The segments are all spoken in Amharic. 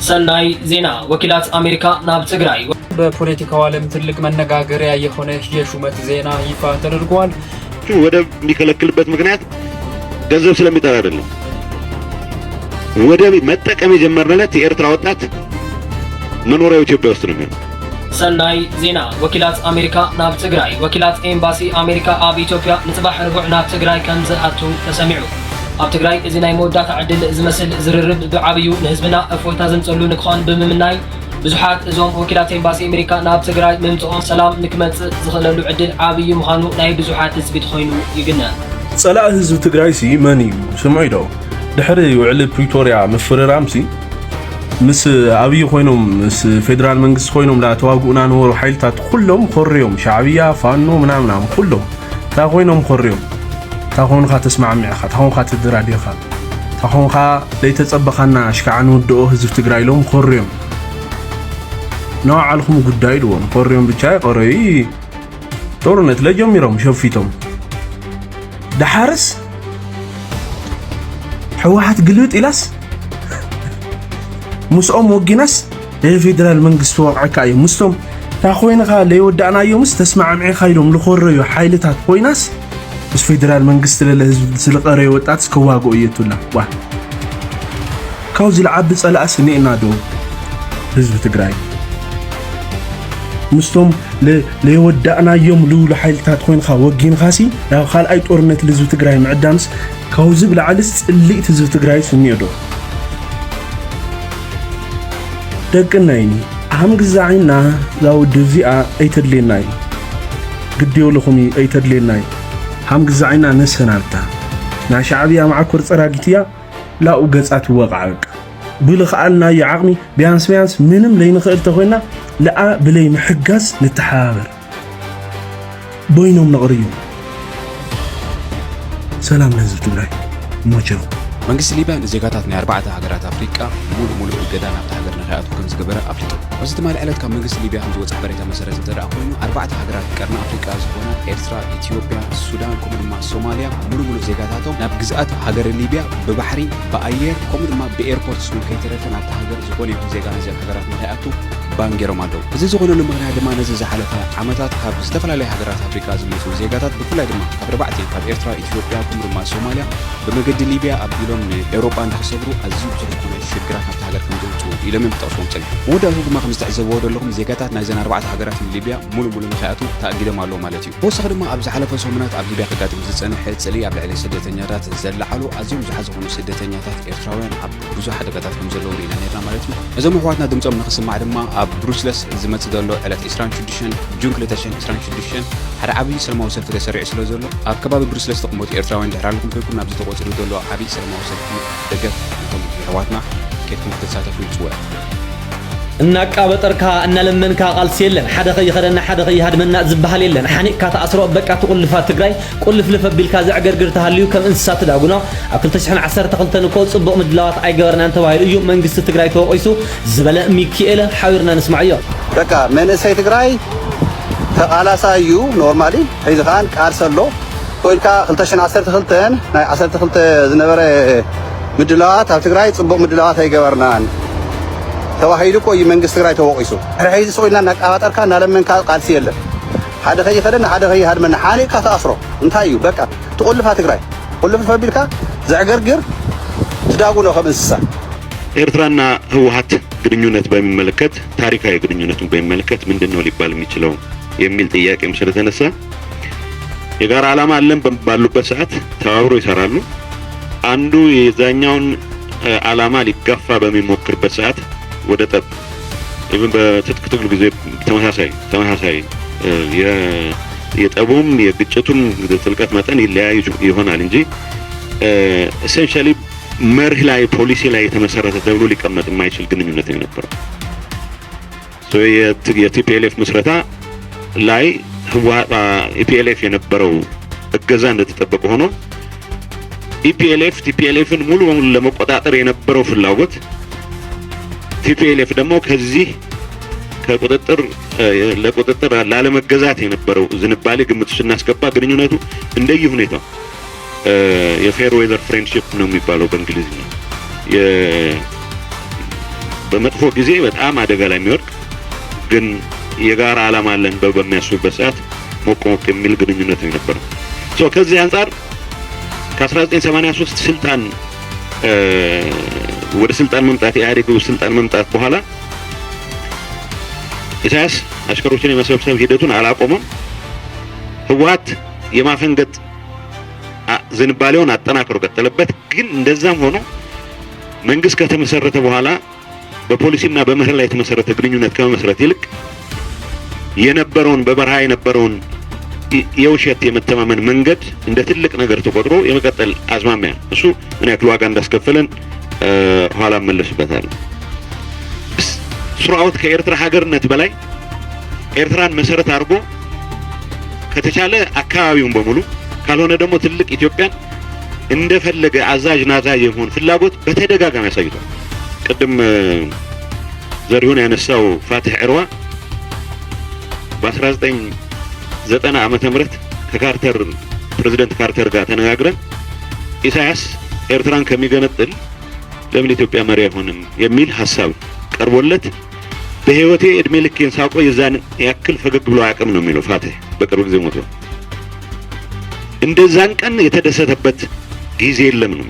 ሰናይ ዜና ወኪላት አሜሪካ ናብ ትግራይ በፖለቲካው ዓለም ትልቅ መነጋገሪያ የሆነ የሹመት ዜና ይፋ ተደርጓል። ወደብ የሚከለክልበት ምክንያት ገንዘብ ስለሚጠራ አይደለም። ወደብ መጠቀም የጀመርነለት የኤርትራ ወጣት መኖሪያው ኢትዮጵያ ውስጥ ነው የሚሆነው። ሰናይ ዜና ወኪላት አሜሪካ ናብ ትግራይ ወኪላት ኤምባሲ አሜሪካ ኣብ ኢትዮጵያ ንጽባሕ ርቡዕ ናብ ትግራይ ከም ዝኣቱ ተሰሚዑ። ኣብ ትግራይ እዚ ናይ መወዳእታ ዕድል ዝመስል ዝርርብ ብዓብዩ ንህዝብና እፎይታ ዘምፀሉ ንክኾን ብምምናይ ብዙሓት እዞም ወኪላት ኤምባሲ ኣሜሪካ ናብ ትግራይ ምምፅኦም ሰላም ንክመጽእ ዝኽእለሉ ዕድል ዓብይ ምዃኑ ናይ ብዙሓት ህዝቢ ኮይኑ ይግነ። ጸላእ ህዝቢ ትግራይ ሲ መን እዩ ስምዑ ዶ ድሕሪ ውዕሊ ፕሪቶሪያ ምፍርራም ሲ ምስ ኣብይ ኮይኖም ምስ ፌደራል መንግስቲ ኮይኖም ላ ተዋግኡና ነበሩ ሓይልታት ኩሎም ኮርዮም ሻዕብያ ፋኖ ምናምናም ኩሎም ታ ኮይኖም ኮርዮም ታኾንካ ተስማዕሚዕኻ ታኾንካ ተደራዲኻ ታኾንካ ለይተጸበኻና ኣሽካዓ ንውድኦ ህዝቢ ትግራይ ኢሎም ኮርዮም ነው ዓልኩም ጉዳይ ድዎም ኮርዮም ብቻ ቆረይ ጦርነት ለጀሚሮም ሸፊቶም ዳሓርስ ሕወሓት ግልብጥ ኢላስ ሙስኦም ወጊናስ የፌደራል መንግስቲ ወቅዓካ እዩ ሙስቶም ታኾይንካ ለይወዳእናዮምስ ተስማዕሚዕኻ ኢሎም ልኮረዩ ሓይልታት ኮይናስ اس فيدرال منجست للهزب سلقري وطات كواغو يتولا وا كاوز العب صلاة سنينا دو هزب تግራይ مستوم ليودانا يوم لول حيلتات خوينخا وغينخاسي ያው ካልኣይ ጦርነት ለህዝብ ትግራይ ምዕዳምስ ካውዝ ብላዕልስ ጽልኢት ህዝብ ትግራይ ስኒዶ ደቅናይኒ አሁን ግዛይና ዛው ድዚኣ አይተድለናይ ግዲው ለኹሚ አይተድለናይ هم جزعنا نسهنالتا ناشعبيا معكور صراغيتيا لا وقصات وقعك بلخالنا يا عقمي بيانس منم لين خيل تخوينا لا بلي محجاز نتحاور بينهم نغريو سلام لهزب تግራይ موجو መንግስት ሊቢያ ንዜጋታት ናይ ኣርባዕተ ሃገራት ኣፍሪቃ ሙሉ እገዳና ኣብታ ሃገር ንኽኣቱ ከም ዝገበረ ኣፍሊጡ እዚ ትማሊ ዕለት ካብ መንግስት ሊቢያ ከም ዝወፅእ ሓበሬታ መሰረት ዘረአ ኮይኑ ኣርባዕተ ሃገራት ቀርኒ ኣፍሪቃ ዝኾነ ኤርትራ፣ ኢትዮጵያ፣ ሱዳን ከምኡ ድማ ሶማልያ ሙሉ ዜጋታቶም ናብ ግዝኣት ሃገር ሊቢያ ብባሕሪ ብኣየር ከምኡ ድማ ብኤርፖርት ስሙ ከይተረፈን ኣብታ ሃገር ዝኾነ ይኹን ዜጋ ነዘን ሃገራት ንኽኣቱ ባንጌሮም ኣለዉ። እዚ ዝኾነሉ ምክንያት ድማ ነዚ ዝሓለፈ ዓመታት ካብ ዝተፈላለዩ ሃገራት ኣፍሪቃ ዝመፁ ዜጋታት ብፍላይ ድማ ካብ ኣርባዕተ ካብ ኤርትራ፣ ኢትዮጵያ ከምኡ ድማ ሶማልያ ብመገዲ ሊቢያ ኣቢሎም ኤውሮጳ እንዳሰብሩ ኣዝዩ ብዙሕ ዝኾነ ሽግራት ኣብታ ሃገር ከም ዘውፅኡ ኢሎም ጠቕሶም ፀኒሑ ወዳቱ ድማ ከም ዝተዕዘብዎ ዘለኹም ዜጋታት ናይዘን ኣርባዕተ ሃገራት ሊቢያ ሙሉ ንኽኣቱ ተኣጊዶም ኣለዉ ማለት እዩ። ብወሳኺ ድማ ኣብ ዝሓለፈ ሰሙናት ኣብ ሊቢያ ከጋጥም ዝፀንሐ ፅልኢ ኣብ ልዕሊ ስደተኛታት ዘለዓሉ ኣዝዮም ብዙሓት ዝኾኑ ስደተኛታት ኤርትራውያን ኣብ ብዙሕ ሓደጋታት ከም ዘለዉ ርኢና ነርና ማለት እዩ። እዞም ኣሕዋትና ድምፆም ንኽስማዕ ድማ ኣብ ብሩስለስ ዝመፅእ ዘሎ ዕለት 26 ጁን 2026 ሓደ ዓብዪ ሰላማዊ ሰልፊ ተሰሪዑ ስለ ዘሎ ኣብ ከባቢ ብሩስለስ ተቐመጡ ኤርትራውያን ድሕሪ ኣለኩም ኮይንኩም ናብዚ ተቆፂሩ ዘሎ ዓብዪ ሰላማዊ ሰልፊ ደገፍ እቶም ኣሕዋትና ከይድኩም ክትሳተፉ ይፅውዕ እናቃበጠርካ እናለመንካ ቃልሲ የለን ሓደ ኸይኸደና ሓደ ኸይሃድመና ዝበሃል የለን ሓኒቕካ ተኣስሮ በቃ ትቁልፋ ትግራይ ቁልፍ ልፈቢልካ ዘዕገርግር ተሃልዩ ከም እንስሳት ዳጉና ኣብ 2012 እኮ ጽቡቕ ምድላዋት ኣይገበርናን ተባሂሉ እዩ መንግስቲ ትግራይ ተወቂሱ ዝበለ ሚካኤል ሓዊርና ንስማዕ እዮ በቃ መንእሰይ ትግራይ ተቃላሳ እዩ ኖርማሊ ሒዝኻን ቃልሰሎ ኮይንካ 2012 ናይ 12 ዝነበረ ምድላዋት ኣብ ትግራይ ጽቡቕ ምድላዋት ኣይገበርናን ተዋሂዱ ቆይ መንግስት ትግራይ ተወቂሱ ሕዚ ሰውና እናቃባጠርካ እናለመንካ ቃልሲ የለን ሓደ ኸይኸደና ሓደ ኸይሃድመና ሓኒቕካ ተኣስሮ እንታይ እዩ በቃ ትቁልፋ ትግራይ ቁልፍ ፈቢልካ ዘዕገርግር ትዳጉኖ ከም እንስሳ ኤርትራና ህወሓት ግንኙነት በሚመለከት ታሪካዊ ግንኙነቱን በሚመለከት ምንድነው ሊባል የሚችለው የሚል ጥያቄም ስለተነሳ የጋራ ዓላማ አለን ባሉበት ሰዓት ተባብሮ ይሰራሉ። አንዱ የዛኛውን ዓላማ ሊጋፋ በሚሞክርበት ሰዓት ወደ ጠብ ኢቭን በትጥቅ ትግል ጊዜ ተመሳሳይ የጠቡም የግጭቱም ጥልቀት መጠን ይለያይ ይሆናል እንጂ ኤሰንሻሊ መርህ ላይ ፖሊሲ ላይ የተመሰረተ ተብሎ ሊቀመጥ የማይችል ግንኙነት ነው የነበረው። የቲፒኤልኤፍ መስረታ ላይ ኢፒኤልኤፍ የነበረው እገዛ እንደተጠበቀ ሆኖ ቲፒኤልኤፍን ሙሉ በሙሉ ለመቆጣጠር የነበረው ፍላጎት ቲፒኤልኤፍ ደግሞ ከዚህ ለቁጥጥር ላለመገዛት የነበረው ዝንባሌ ግምት ስናስገባ ግንኙነቱ እንደየ ሁኔታው የፌር ዌዘር ፍሬንድሺፕ ነው የሚባለው በእንግሊዝኛ በመጥፎ ጊዜ በጣም አደጋ ላይ የሚወድቅ ግን የጋራ ዓላማ አለን በሚያስቡበት ሰዓት ሞቅ የሚል ግንኙነት ነው የነበረው። ከዚህ አንፃር ከ1983 ስልጣን ወደ ስልጣን መምጣት ኢህአዴግ ወደ ስልጣን መምጣት በኋላ ኢሳያስ አሽከሮችን የመሰብሰብ ሂደቱን አላቆመም። ህወሓት የማፈንገጥ ዝንባሌውን አጠናክሮ ቀጠለበት። ግን እንደዛም ሆኖ መንግስት ከተመሰረተ በኋላ በፖሊሲና በመርህ ላይ የተመሰረተ ግንኙነት ከመመስረት ይልቅ የነበረውን በበረሃ የነበረውን የውሸት የመተማመን መንገድ እንደ ትልቅ ነገር ተቆጥሮ የመቀጠል አዝማሚያ እሱ ምን ያክል ዋጋ እንዳስከፈለን ኋላ መለስበታል። ሱራውት ከኤርትራ ሀገርነት በላይ ኤርትራን መሰረት አድርጎ ከተቻለ አካባቢውን በሙሉ ካልሆነ ደግሞ ትልቅ ኢትዮጵያን እንደፈለገ አዛዥ ናዛዥ የሆን ፍላጎት በተደጋጋሚ ያሳይቷል። ቅድም ዘሪሁን ያነሳው ፋቲህ ዕርዋ በ1990 ዓመተ ምህረት ከካርተር ፕሬዝዳንት ካርተር ጋር ተነጋግረን ኢሳያስ ኤርትራን ከሚገነጥል ለምን ኢትዮጵያ መሪ አይሆንም የሚል ሐሳብ ቀርቦለት በህይወቴ እድሜ ልኬን ሳቆይ የዛን ያክል ፈገግ ብሎ አያውቅም ነው የሚለው ፋቲህ። በቅርብ ጊዜ ሞቶ እንደዛን ቀን የተደሰተበት ጊዜ የለም ነው።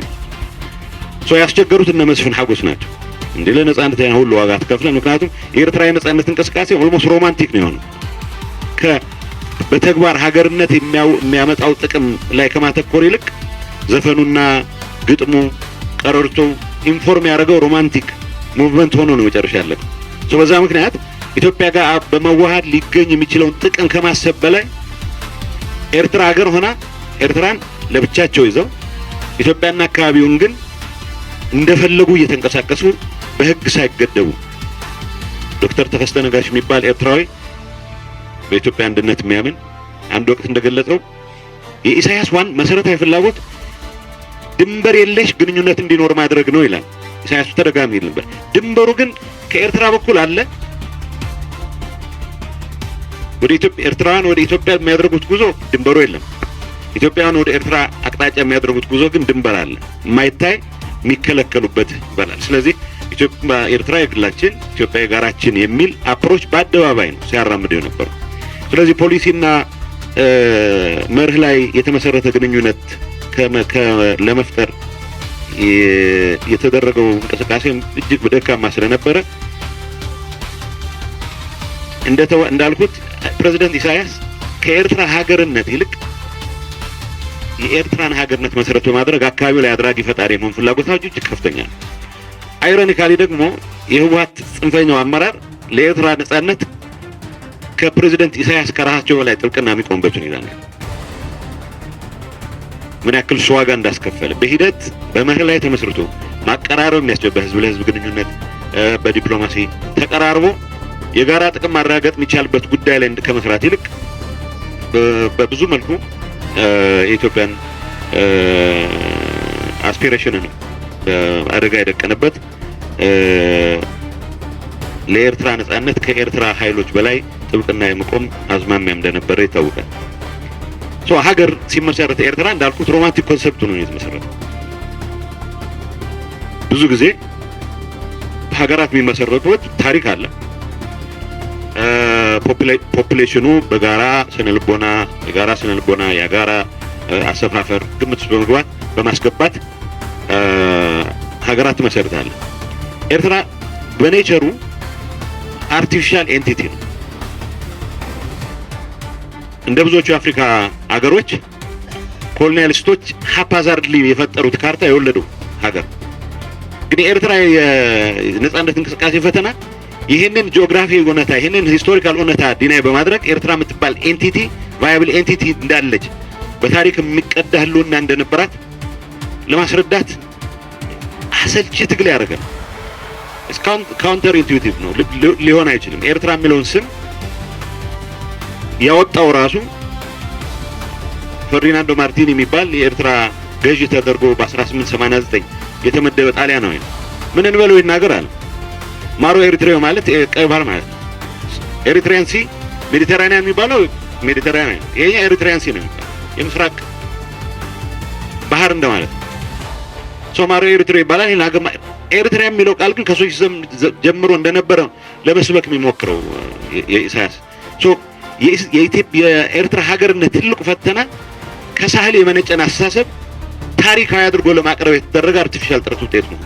ያስቸገሩት እነ መስፍን ሐጎስ ናቸው። እንዴ ለነጻነት ያን ሁሉ ዋጋ ተከፍለን። ምክንያቱም የኤርትራ የነጻነት እንቅስቃሴ ኦልሞስት ሮማንቲክ ነው የሆነው። በተግባር ሀገርነት የሚያመጣው ጥቅም ላይ ከማተኮር ይልቅ ዘፈኑና ግጥሙ ቀረርቶ ኢንፎርም ያደረገው ሮማንቲክ ሙቭመንት ሆኖ ነው መጨረሻ ያለቀው። በዛ ምክንያት ኢትዮጵያ ጋር በመዋሃድ ሊገኝ የሚችለውን ጥቅም ከማሰብ በላይ ኤርትራ ሀገር ሆና ኤርትራን ለብቻቸው ይዘው ኢትዮጵያና አካባቢውን ግን እንደፈለጉ እየተንቀሳቀሱ በህግ ሳይገደቡ ዶክተር ተከስተ ነጋሽ የሚባል ኤርትራዊ በኢትዮጵያ አንድነት የሚያምን አንድ ወቅት እንደገለጸው የኢሳያስ ዋን መሰረታዊ ፍላጎት ድንበር የለሽ ግንኙነት እንዲኖር ማድረግ ነው ይላል። ኢሳያስ ተደጋጋሚ ይል ነበር። ድንበሩ ግን ከኤርትራ በኩል አለ። ወደ ኢትዮጵያ ኤርትራውያን ወደ ኢትዮጵያ የሚያደርጉት ጉዞ ድንበሩ የለም። ኢትዮጵያውያን ወደ ኤርትራ አቅጣጫ የሚያደርጉት ጉዞ ግን ድንበር አለ፣ የማይታይ የሚከለከሉበት ይባላል። ስለዚህ ኢትዮጵያ ኤርትራ የግላችን ኢትዮጵያ የጋራችን የሚል አፕሮች በአደባባይ ነው ሲያራምደው ነበር። ስለዚህ ፖሊሲና መርህ ላይ የተመሰረተ ግንኙነት ለመፍጠር የተደረገው እንቅስቃሴ እጅግ ደካማ ስለነበረ እንዳልኩት ፕሬዝዳንት ኢሳያስ ከኤርትራ ሀገርነት ይልቅ የኤርትራን ሀገርነት መሰረት በማድረግ አካባቢው ላይ አድራጊ ፈጣሪ የመሆን ፍላጎታቸው እጅግ ከፍተኛ ነው። አይሮኒካሊ ደግሞ የህወሓት ጽንፈኛው አመራር ለኤርትራ ነጻነት ከፕሬዝዳንት ኢሳያስ ከራሳቸው ላይ ጥብቅና የሚቆምበት ሁኔታ ነው። ምን ያክል ዋጋ እንዳስከፈለ በሂደት በመርህ ላይ ተመስርቶ ማቀራረብ የሚያስችል በህዝብ ለህዝብ ግንኙነት በዲፕሎማሲ ተቀራርቦ የጋራ ጥቅም ማረጋገጥ የሚቻልበት ጉዳይ ላይ ከመስራት ይልቅ በብዙ መልኩ የኢትዮጵያን አስፒሬሽን ነው አደጋ የደቀነበት። ለኤርትራ ነጻነት ከኤርትራ ኃይሎች በላይ ጥብቅና የመቆም አዝማሚያ እንደነበረ ይታወቃል። ሀገር ሲመሰረት ኤርትራ እንዳልኩት ሮማንቲክ ኮንሰፕት ነው የተመሰረተው። ብዙ ጊዜ ሀገራት የሚመሰረቱት ታሪክ አለ። ፖፑሌሽኑ በጋራ ስነልቦና የጋራ አሰፋፈር ግምት ውስጥ በመግባት በማስገባት ሀገራት መሰረታለ። ኤርትራ በኔቸሩ አርቲፊሻል ኤንቲቲ ነው። እንደ ብዙዎቹ የአፍሪካ ሀገሮች ኮሎኒያሊስቶች ሃፓዛርድሊ የፈጠሩት ካርታ የወለደው ሀገር ግን የኤርትራ የነጻነት እንቅስቃሴ ፈተና ይሄንን ጂኦግራፊ እውነታ ይሄንን ሂስቶሪካል እውነታ ዲናይ በማድረግ ኤርትራ የምትባል ኤንቲቲ ቫያብል ኤንቲቲ እንዳለች በታሪክ የሚቀዳ ህልውና እንደነበራት ለማስረዳት አሰልቺ ትግል ያደረገ እስካሁን ካውንተር ኢንቱዊቲቭ ነው፣ ሊሆን አይችልም። ኤርትራ የሚለውን ስም ያወጣው ራሱ ፈርዲናንዶ ማርቲኒ የሚባል የኤርትራ ገዢ ተደርጎ በ1889 የተመደበ ጣሊያናዊ ነው። ምን እንበለው ይናገር አለ። ማሮ ኤሪትሪያ ማለት ቀይ ባህር ማለት ነው። ኤሪትሪያን ሲ ሜዲተራኒያን የሚባለው ሜዲተራኒያን፣ ይሄ ኤሪትሪያን ሲ ነው የሚባለው የምስራቅ ባህር እንደማለት ነው። ማሮ ኤሪትሪያ ይባላል። ኤርትራ የሚለው ቃል ግን ከሶች ጀምሮ እንደነበረ ለመስበክ የሚሞክረው የኢሳያስ የኢትዮጵያ የኤርትራ ሀገርነት ትልቁ ፈተና ከሳህል የመነጨን አስተሳሰብ ታሪካዊ አድርጎ ለማቅረብ የተደረገ አርቲፊሻል ጥረት ውጤት ነው።